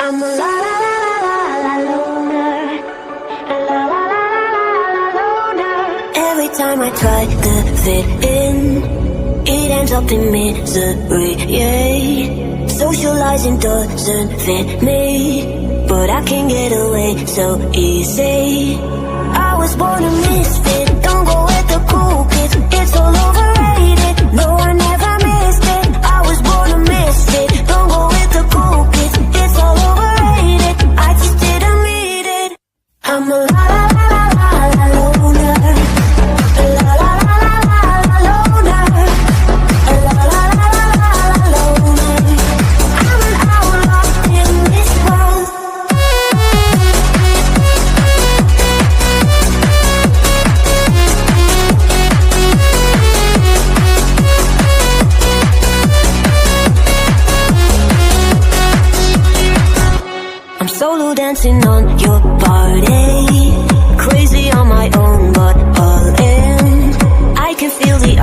I'm a la la la la la la loner. A la la la la la la loner. Every time I try to fit in, it ends up in misery, yeah. Socializing doesn't fit me, but I can get away so easy. I was born a misfit, don't go with the cool kids. It's all overrated, no I never missed it. I was born a misfit, don't go with the cool kids. It's all overrated, I just didn't need it. I'm a la la la la la la loner. A la la la la la la loner. A la la la la la la loner. I'm an outlaw in this world. I'm solo dancing on your party, crazy on my own, but all in. I can feel the